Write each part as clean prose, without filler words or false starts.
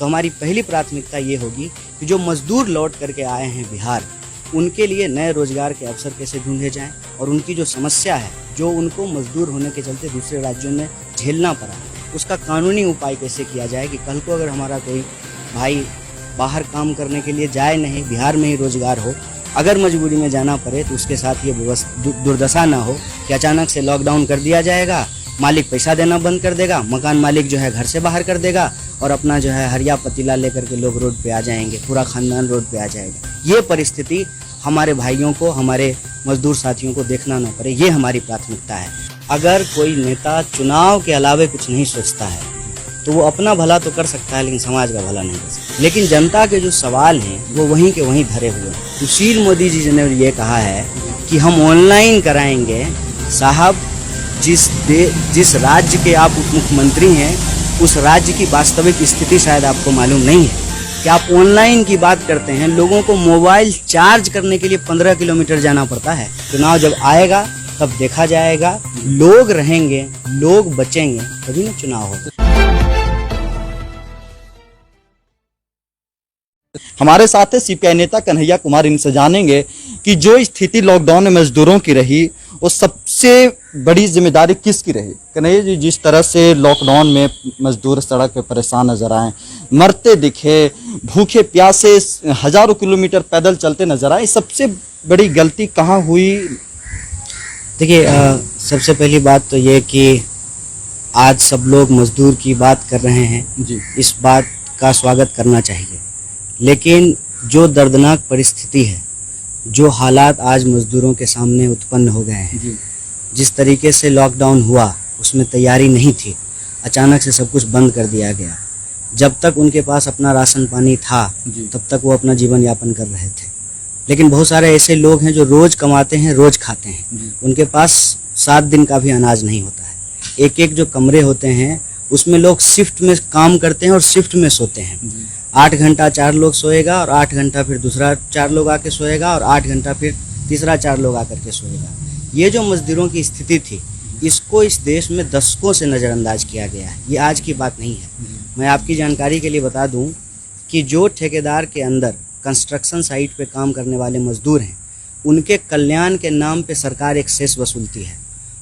तो हमारी पहली प्राथमिकता ये होगी कि जो मजदूर लौट करके आए हैं बिहार, उनके लिए नए रोजगार के अवसर कैसे ढूंढे जाएं और उनकी जो समस्या है, जो उनको मजदूर होने के चलते दूसरे राज्यों में झेलना पड़ा, उसका कानूनी उपाय कैसे किया जाए कि कल को अगर हमारा कोई भाई बाहर काम करने के लिए जाए नहीं, बिहार में ही रोजगार हो, अगर मजबूरी में जाना पड़े तो उसके साथ ये दुर्दशा ना हो कि अचानक से लॉकडाउन कर दिया जाएगा, मालिक पैसा देना बंद कर देगा, मकान मालिक जो है घर से बाहर कर देगा और अपना जो है हरिया पतीला लेकर के लोग रोड पे आ जाएंगे, पूरा खानदान रोड पे आ जाएगा। ये परिस्थिति हमारे भाइयों को, हमारे मजदूर साथियों को देखना ना पड़े, ये हमारी प्राथमिकता है। अगर कोई नेता चुनाव के अलावे कुछ नहीं सोचता है तो वो अपना भला तो कर सकता है लेकिन समाज का भला नहीं कर सकता। लेकिन जनता के जो सवाल हैं वो वहीं के वहीं धरे हुए हैं। सुशील मोदी जी ने ये कहा है कि हम ऑनलाइन कराएंगे। साहब, जिस राज्य के आप उप मुख्यमंत्री हैं, उस राज्य की वास्तविक स्थिति शायद आपको मालूम नहीं है कि आप ऑनलाइन की बात करते हैं। लोगों को मोबाइल चार्ज करने के लिए 15 किलोमीटर जाना पड़ता है। चुनाव जब आएगा तब देखा जाएगा, लोग रहेंगे, लोग बचेंगे, तभी ना चुनाव होगा। हमारे साथ है सीपीआई नेता कन्हैया कुमार। इनसे जानेंगे कि जो स्थिति लॉकडाउन में मजदूरों की रही, वो सबसे बड़ी जिम्मेदारी किसकी रही। कन्हैया जी, जिस तरह से लॉकडाउन में मजदूर सड़क पे परेशान नजर आए, मरते दिखे, भूखे प्यासे हजारों किलोमीटर पैदल चलते नजर आए, सबसे बड़ी गलती कहाँ हुई? देखिए, सबसे पहली बात तो ये कि आज सब लोग मजदूर की बात कर रहे हैं जी, इस बात का स्वागत करना चाहिए। लेकिन जो दर्दनाक परिस्थिति है, जो हालात आज मजदूरों के सामने उत्पन्न हो गए हैं जी, जिस तरीके से लॉकडाउन हुआ उसमें तैयारी नहीं थी, अचानक से सब कुछ बंद कर दिया गया। जब तक उनके पास अपना राशन पानी था तब तक वो अपना जीवन यापन कर रहे थे। लेकिन बहुत सारे ऐसे लोग हैं जो रोज कमाते हैं, रोज खाते हैं, उनके पास 7 दिन का भी अनाज नहीं होता है। एक एक जो कमरे होते हैं उसमें लोग शिफ्ट में काम करते हैं और शिफ्ट में सोते हैं। 8 घंटा 4 लोग सोएगा और 8 घंटा फिर दूसरा 4 लोग आके सोएगा और 8 घंटा फिर तीसरा 4 लोग आकर के सोएगा। ये जो मजदूरों की स्थिति थी, इसको इस देश में दशकों से नज़रअंदाज किया गया है। ये आज की बात नहीं है। मैं आपकी जानकारी के लिए बता दूं कि जो ठेकेदार के अंदर कंस्ट्रक्शन साइट पे काम करने वाले मजदूर हैं, उनके कल्याण के नाम पे सरकार एक सेस वसूलती है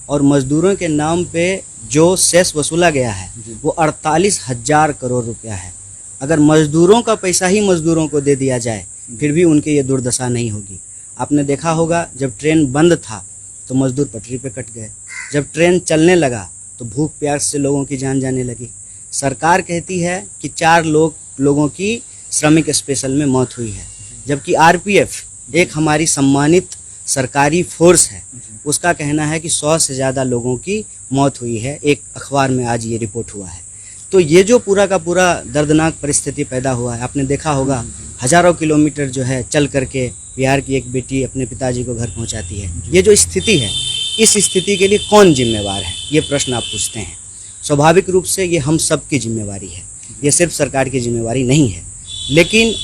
और मजदूरों के नाम पे जो सेस वसूला गया है वो 48,000 करोड़ रुपया है। अगर मजदूरों का पैसा ही मजदूरों को दे दिया जाए फिर भी उनके ये दुर्दशा नहीं होगी। आपने देखा होगा, जब ट्रेन बंद था तो मजदूर पटरी पे कट गए, जब ट्रेन चलने लगा तो भूख प्यास से लोगों की जान जाने लगी। सरकार कहती है कि 4 लोगों की श्रमिक स्पेशल में मौत हुई है, जबकि आरपीएफ एक हमारी सम्मानित सरकारी फोर्स है, उसका कहना है कि 100 से ज़्यादा लोगों की मौत हुई है। एक अखबार में आज ये रिपोर्ट हुआ है। तो ये जो पूरा का पूरा दर्दनाक परिस्थिति पैदा हुआ है, आपने देखा होगा हजारों किलोमीटर जो है चल करके बिहार की एक बेटी अपने पिताजी को घर पहुंचाती है। ये जो स्थिति है, इस स्थिति के लिए कौन जिम्मेवार है, ये प्रश्न आप पूछते हैं। स्वाभाविक रूप से ये हम सब की जिम्मेवारी है, ये सिर्फ सरकार की जिम्मेवारी नहीं है। लेकिन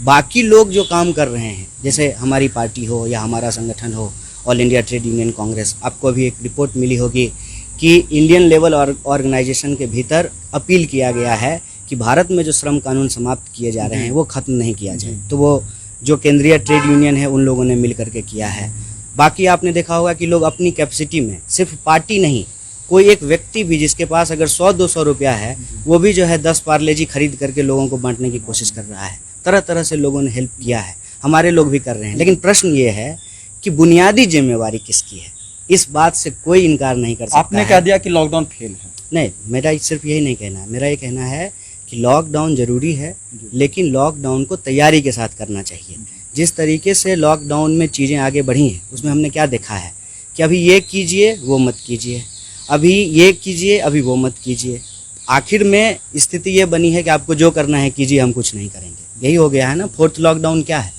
बाकी लोग जो काम कर रहे हैं, जैसे हमारी पार्टी हो या हमारा संगठन हो, all India trade union Congress, आपको अभी एक रिपोर्ट मिली होगी कि इंडियन लेवल ऑर्गेनाइजेशन के भीतर अपील किया गया है कि भारत में जो श्रम कानून समाप्त किए जा रहे हैं वो ख़त्म नहीं किया जाए। तो वो जो केंद्रीय ट्रेड यूनियन है उन लोगों ने मिल करके किया है। बाकी आपने देखा होगा कि लोग अपनी कैपेसिटी में, सिर्फ पार्टी नहीं, कोई एक व्यक्ति भी जिसके पास अगर 100-200 रुपया है, वो भी जो है 10 पार्लेजी खरीद करके लोगों को बांटने की कोशिश कर रहा है। तरह तरह से लोगों ने हेल्प किया है, हमारे लोग भी कर रहे हैं। लेकिन प्रश्न ये है कि बुनियादी जिम्मेवारी किसकी है, इस बात से कोई इनकार नहीं कर सकता। आपने कह दिया कि लॉकडाउन फेल है। नहीं, मेरा सिर्फ यही नहीं कहना है। मेरा ये कहना है कि लॉकडाउन जरूरी है, लेकिन लॉकडाउन को तैयारी के साथ करना चाहिए। जिस तरीके से लॉकडाउन में चीज़ें आगे बढ़ी हैं, उसमें हमने क्या देखा है कि अभी ये कीजिए वो मत कीजिए, अभी ये कीजिए अभी वो मत कीजिए। आखिर में स्थिति ये बनी है कि आपको जो करना है कीजिए, हम कुछ नहीं करेंगे। यही हो गया है ना। 4th लॉकडाउन क्या है,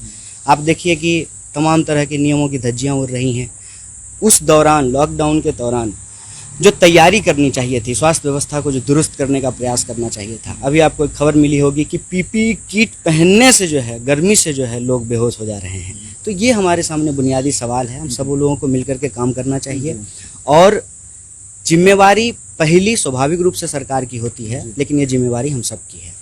आप देखिए कि तमाम तरह के नियमों की धज्जियाँ उड़ रही हैं। उस दौरान, लॉकडाउन के दौरान जो तैयारी करनी चाहिए थी, स्वास्थ्य व्यवस्था को जो दुरुस्त करने का प्रयास करना चाहिए था। अभी आपको एक खबर मिली होगी कि पीपीई किट पहनने से जो है, गर्मी से जो है लोग बेहोश हो जा रहे हैं। तो ये हमारे सामने बुनियादी सवाल है। हम सब लोगों को मिलकर के काम करना चाहिए और जिम्मेवारी पहली स्वाभाविक रूप से सरकार की होती है, लेकिन ये जिम्मेवारी हम सब की है।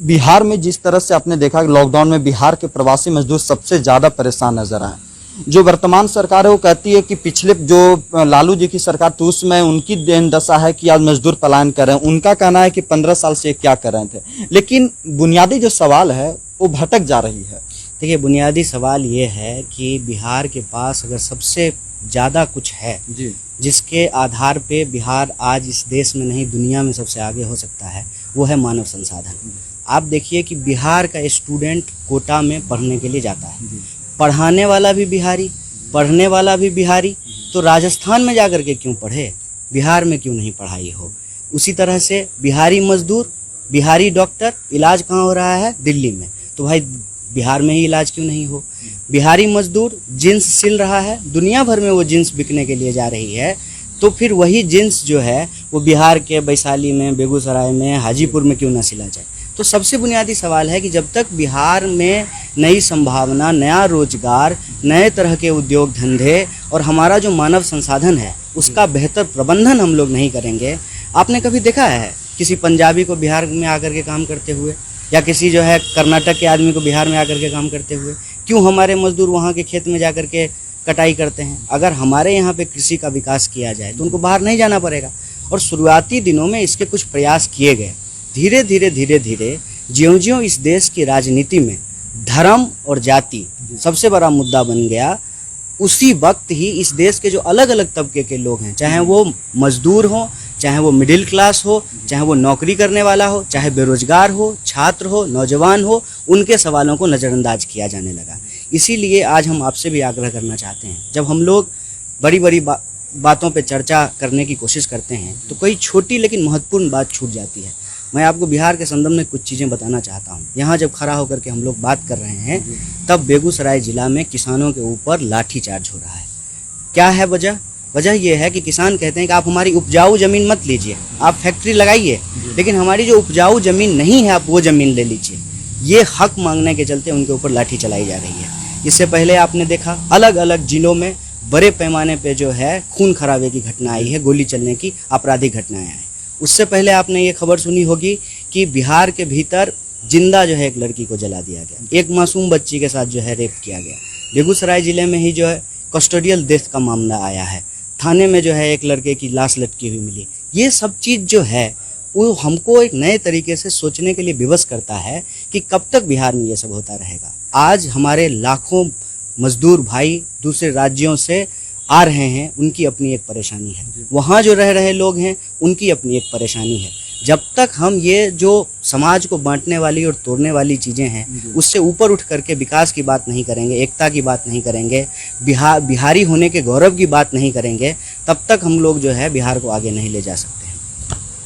बिहार में जिस तरह से आपने देखा लॉकडाउन में बिहार के प्रवासी मजदूर सबसे ज़्यादा परेशान नजर आए। जो वर्तमान सरकार है वो कहती है कि पिछले जो लालू जी की सरकार थी उसमें उनकी देन दशा है कि आज मजदूर पलायन कर रहे हैं। उनका कहना है कि 15 साल से क्या कर रहे थे, लेकिन बुनियादी जो सवाल है वो भटक जा रही है। देखिए, बुनियादी सवाल ये है कि बिहार के पास अगर सबसे ज़्यादा कुछ है जी जिसके आधार पे बिहार आज इस देश में नहीं दुनिया में सबसे आगे हो सकता है, वो है मानव संसाधन। आप देखिए कि बिहार का स्टूडेंट कोटा में पढ़ने के लिए जाता है, पढ़ाने वाला भी बिहारी, पढ़ने वाला भी बिहारी, तो राजस्थान में जाकर के क्यों पढ़े, बिहार में क्यों नहीं पढ़ाई हो। उसी तरह से बिहारी मजदूर, बिहारी डॉक्टर, इलाज कहाँ हो रहा है, दिल्ली में, तो भाई बिहार में ही इलाज क्यों नहीं हो। बिहारी मजदूर जींस सिल रहा है, दुनिया भर में वो जींस बिकने के लिए जा रही है, तो फिर वही जींस जो है वो बिहार के वैशाली में, बेगूसराय में, हाजीपुर में क्यों ना सिला जाए। तो सबसे बुनियादी सवाल है कि जब तक बिहार में नई संभावना, नया रोजगार, नए तरह के उद्योग धंधे और हमारा जो मानव संसाधन है उसका बेहतर प्रबंधन हम लोग नहीं करेंगे। आपने कभी देखा है किसी पंजाबी को बिहार में आकर के काम करते हुए, या किसी जो है कर्नाटक के आदमी को बिहार में आकर के काम करते हुए? क्यों हमारे मजदूर वहाँ के खेत में जाकर के कटाई करते हैं? अगर हमारे यहाँ पे कृषि का विकास किया जाए तो उनको बाहर नहीं जाना पड़ेगा। और शुरुआती दिनों में इसके कुछ प्रयास किए गए, धीरे धीरे ज्यों-ज्यों इस देश की राजनीति में धर्म और जाति सबसे बड़ा मुद्दा बन गया, उसी वक्त ही इस देश के जो अलग अलग तबके के लोग हैं, चाहे वो मजदूर हों, चाहे वो मिडिल क्लास हो, चाहे वो नौकरी करने वाला हो, चाहे बेरोजगार हो, छात्र हो, नौजवान हो, उनके सवालों को नज़रअंदाज किया जाने लगा। इसीलिए आज हम आपसे भी आग्रह करना चाहते हैं, जब हम लोग बड़ी बड़ी बातों पे चर्चा करने की कोशिश करते हैं तो कोई छोटी लेकिन महत्वपूर्ण बात छूट जाती है। मैं आपको बिहार के संदर्भ में कुछ चीज़ें बताना चाहता हूँ। यहाँ जब खड़ा होकर के हम लोग बात कर रहे हैं तब बेगूसराय ज़िला में किसानों के ऊपर लाठीचार्ज हो रहा है। क्या है वजह? वजह यह है कि किसान कहते हैं कि आप हमारी उपजाऊ ज़मीन मत लीजिए, आप फैक्ट्री लगाइए, लेकिन हमारी जो उपजाऊ ज़मीन नहीं है आप वो ज़मीन ले लीजिए। ये हक मांगने के चलते उनके ऊपर लाठी चलाई जा रही है। इससे पहले आपने देखा अलग अलग ज़िलों में बड़े पैमाने पे जो है खून खराबे की घटना आई है, गोली चलने की आपराधिक घटनाएं आई। उससे पहले आपने ये खबर सुनी होगी कि बिहार के भीतर जिंदा जो है एक लड़की को जला दिया गया, एक मासूम बच्ची के साथ जो है रेप किया गया। बेगूसराय ज़िले में ही जो है कस्टोडियल डेथ का मामला आया है, थाने में जो है एक लड़के की लाश लटकी हुई मिली। ये सब चीज़ जो है वो हमको एक नए तरीके से सोचने के लिए विवश करता है कि कब तक बिहार में ये सब होता रहेगा। आज हमारे लाखों मजदूर भाई दूसरे राज्यों से आ रहे हैं, उनकी अपनी एक परेशानी है, वहाँ जो रह रहे लोग हैं उनकी अपनी एक परेशानी है। जब तक हम ये जो समाज को बांटने वाली और तोड़ने वाली चीज़ें हैं उससे ऊपर उठ करके विकास की बात नहीं करेंगे, एकता की बात नहीं करेंगे, बिहारी होने के गौरव की बात नहीं करेंगे, तब तक हम लोग जो है बिहार को आगे नहीं ले जा सकते हैं।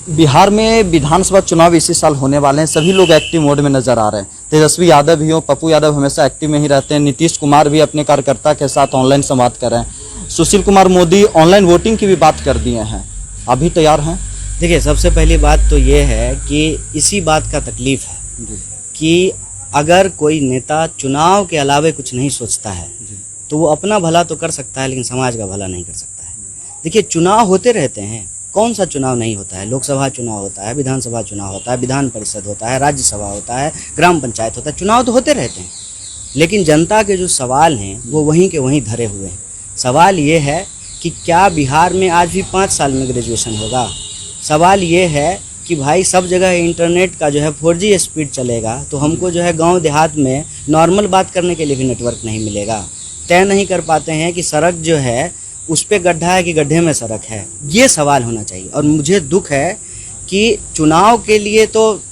बिहार में विधानसभा चुनाव इसी साल होने वाले हैं, सभी लोग एक्टिव मोड में नजर आ रहे हैं। तेजस्वी यादव भी हो, पप्पू यादव हमेशा एक्टिव में ही रहते हैं, नीतीश कुमार भी अपने कार्यकर्ता के साथ ऑनलाइन संवाद कर रहे हैं, सुशील कुमार मोदी ऑनलाइन वोटिंग की भी बात कर दिए हैं। अभी तैयार हैं? देखिए, सबसे पहली बात तो ये है कि इसी बात का तकलीफ है कि अगर कोई नेता चुनाव के अलावे कुछ नहीं सोचता है तो वो अपना भला तो कर सकता है लेकिन समाज का भला नहीं कर सकता है। देखिए, चुनाव होते रहते हैं, कौन सा चुनाव नहीं होता है? लोकसभा चुनाव होता है, विधानसभा चुनाव होता है, विधान परिषद होता है, राज्यसभा होता है, ग्राम पंचायत होता है, चुनाव तो होते रहते हैं। लेकिन जनता के जो सवाल हैं वो वहीं के वहीं धरे हुए हैं। सवाल ये है कि क्या बिहार में आज भी 5 साल में ग्रेजुएशन होगा? सवाल ये है कि भाई सब जगह इंटरनेट का जो है 4G स्पीड चलेगा तो हमको जो है गांव देहात में नॉर्मल बात करने के लिए भी नेटवर्क नहीं मिलेगा। तय नहीं कर पाते हैं कि सड़क जो है उस पर गड्ढा है कि गड्ढे में सड़क है, ये सवाल होना चाहिए। और मुझे दुख है कि चुनाव के लिए तो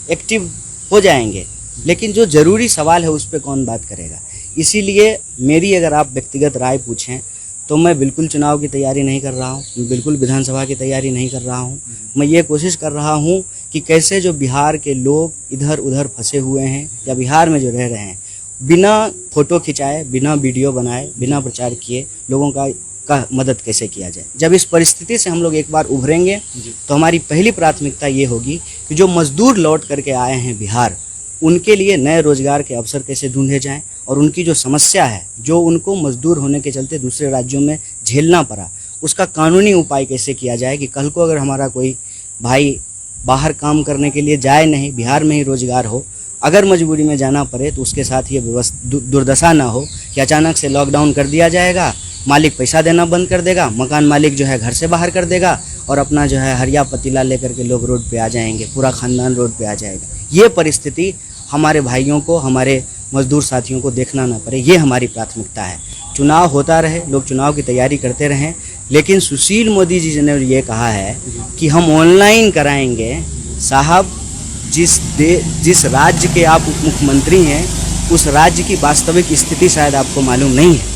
एक्टिव हो जाएंगे लेकिन जो ज़रूरी सवाल है उस पर कौन बात करेगा। इसीलिए मेरी अगर आप व्यक्तिगत राय पूछें तो मैं बिल्कुल चुनाव की तैयारी नहीं कर रहा हूँ, मैं बिल्कुल विधानसभा की तैयारी नहीं कर रहा हूँ। मैं ये कोशिश कर रहा हूँ कि कैसे जो बिहार के लोग इधर उधर फंसे हुए हैं या बिहार में जो रह रहे हैं, बिना फ़ोटो खिंचाए, बिना वीडियो बनाए, बिना प्रचार किए लोगों का मदद कैसे किया जाए। जब इस परिस्थिति से हम लोग एक बार उभरेंगे तो हमारी पहली प्राथमिकता ये होगी कि जो मजदूर लौट करके आए हैं बिहार, उनके लिए नए रोजगार के अवसर कैसे ढूंढे जाएं और उनकी जो समस्या है जो उनको मजदूर होने के चलते दूसरे राज्यों में झेलना पड़ा, उसका कानूनी उपाय कैसे किया जाए कि कल को अगर हमारा कोई भाई बाहर काम करने के लिए जाए नहीं, बिहार में ही रोजगार हो, अगर मजबूरी में जाना पड़े तो उसके साथ ये दुर्दशा ना हो कि अचानक से लॉकडाउन कर दिया जाएगा, मालिक पैसा देना बंद कर देगा, मकान मालिक जो है घर से बाहर कर देगा और अपना जो है हरिया पतीला लेकर के लोग रोड पे आ जाएंगे, पूरा खानदान रोड पे आ जाएगा। ये परिस्थिति हमारे भाइयों को, हमारे मजदूर साथियों को देखना ना पड़े, ये हमारी प्राथमिकता है। चुनाव होता रहे, लोग चुनाव की तैयारी करते रहें, लेकिन सुशील मोदी जी ने ये कहा है कि हम ऑनलाइन कराएंगे। साहब, जिस राज्य के आप उप मुख्यमंत्री हैं, उस राज्य की वास्तविक स्थिति शायद आपको मालूम नहीं है,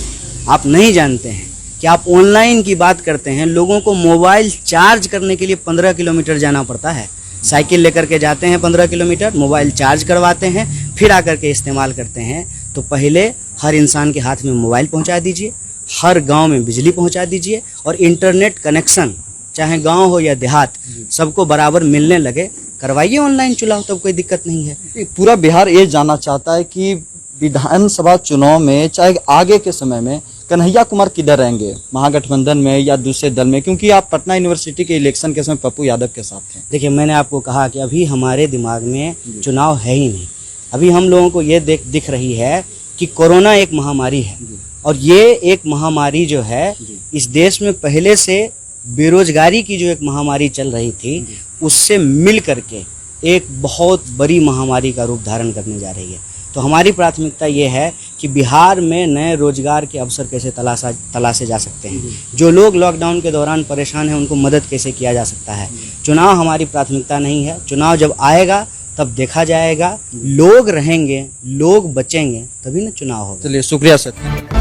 आप नहीं जानते हैं कि आप ऑनलाइन की बात करते हैं। लोगों को मोबाइल चार्ज करने के लिए 15 किलोमीटर जाना पड़ता है, साइकिल लेकर के जाते हैं 15 किलोमीटर, मोबाइल चार्ज करवाते हैं, फिर आकर के इस्तेमाल करते हैं। तो पहले हर इंसान के हाथ में मोबाइल पहुंचा दीजिए, हर गांव में बिजली पहुंचा दीजिए और इंटरनेट कनेक्शन चाहे गांव हो या देहात सबको बराबर मिलने लगे, करवाइए ऑनलाइन चुनाव, तब कोई दिक्कत नहीं है। पूरा बिहार ये जानना चाहता है कि विधानसभा चुनाव में चाहे आगे के समय में कन्हैया कुमार किधर रहेंगे, महागठबंधन में या दूसरे दल में, क्योंकि आप पटना यूनिवर्सिटी के इलेक्शन के समय पप्पू यादव के साथ थे। देखिए, मैंने आपको कहा कि अभी हमारे दिमाग में चुनाव है ही नहीं। अभी हम लोगों को ये दिख रही है कि कोरोना एक महामारी है और ये एक महामारी जो है इस देश में पहले से बेरोजगारी की जो एक महामारी चल रही थी उससे मिल करके एक बहुत बड़ी महामारी का रूप धारण करने जा रही है। तो हमारी प्राथमिकता ये है कि बिहार में नए रोजगार के अवसर कैसे तलाशे जा सकते हैं, जो लोग लॉकडाउन के दौरान परेशान हैं उनको मदद कैसे किया जा सकता है। चुनाव हमारी प्राथमिकता नहीं है, चुनाव जब आएगा तब देखा जाएगा, लोग रहेंगे, लोग बचेंगे, तभी ना चुनाव होगा। चलिए, शुक्रिया सर।